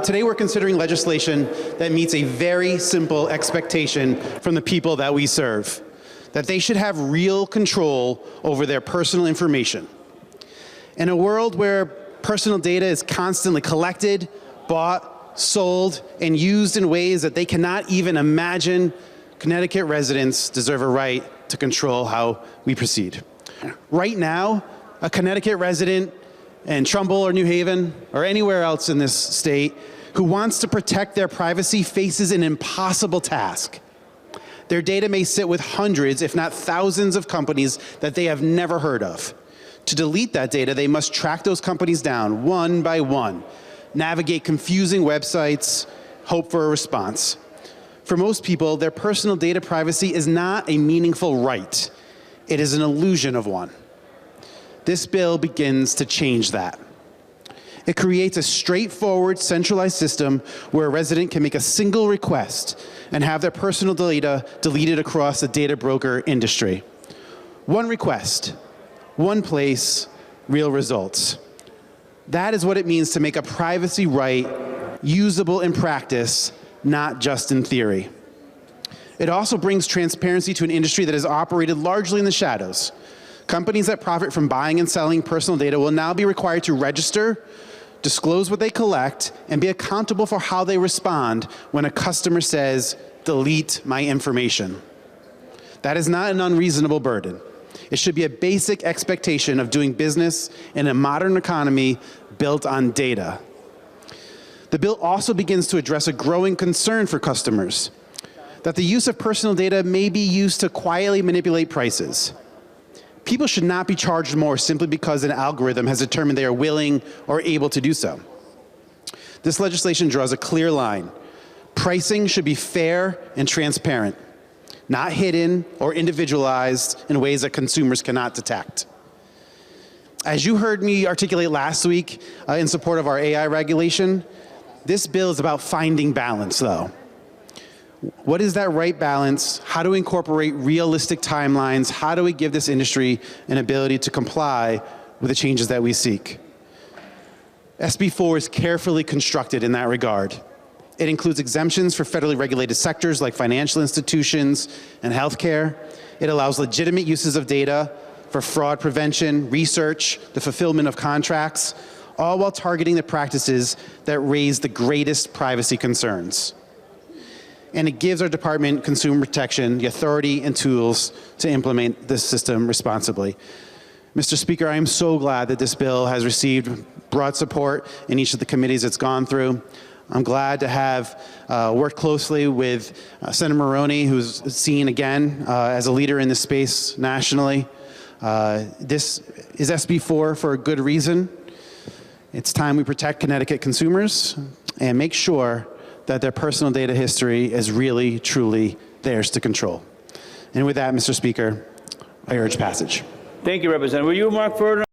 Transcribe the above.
today we're considering legislation that meets a very simple expectation from the people that we serve, that they should have real control over their personal information. In a world where personal data is constantly collected, bought, sold, and used in ways that they cannot even imagine, Connecticut residents deserve a right to control how we proceed. Right now, a Connecticut resident in Trumbull or New Haven or anywhere else in this state who wants to protect their privacy faces an impossible task. Their data may sit with hundreds, if not thousands, of companies that they have never heard of. To delete that data, they must track those companies down one by one, navigate confusing websites, hope for a response. For most people, their personal data privacy is not a meaningful right. It is an illusion of one. This bill begins to change that. It creates a straightforward, centralized system where a resident can make a single request and have their personal data deleted across the data broker industry. One request, one place, real results. That is what it means to make a privacy right usable in practice, not just in theory. It also brings transparency to an industry that has operated largely in the shadows. Companies that profit from buying and selling personal data will now be required to register, disclose what they collect, and be accountable for how they respond when a customer says, "Delete my information." That is not an unreasonable burden. It should be a basic expectation of doing business in a modern economy built on data. The bill also begins to address a growing concern for customers, that the use of personal data may be used to quietly manipulate prices. People should not be charged more simply because an algorithm has determined they are willing or able to do so. This legislation draws a clear line. Pricing should be fair and transparent, not hidden or individualized in ways that consumers cannot detect. As you heard me articulate last week in support of our AI regulation, this bill is about finding balance, though. What is that right balance? How do we incorporate realistic timelines? How do we give this industry an ability to comply with the changes that we seek? SB4 is carefully constructed in that regard. It includes exemptions for federally regulated sectors like financial institutions and healthcare. It allows legitimate uses of data for fraud prevention, research, the fulfillment of contracts, all while targeting the practices that raise the greatest privacy concerns. And it gives our Department of Consumer Protection the authority and tools to implement this system responsibly. Mr. Speaker, I am so glad that this bill has received broad support in each of the committees it's gone through. I'm glad to have worked closely with Senator Maroney, who's seen again as a leader in this space nationally. This is SB4 for a good reason. It's time we protect Connecticut consumers and make sure that their personal data history is really, truly theirs to control. And with that, Mr. Speaker, I urge passage. Thank you, Representative. Will you, Mark Furter?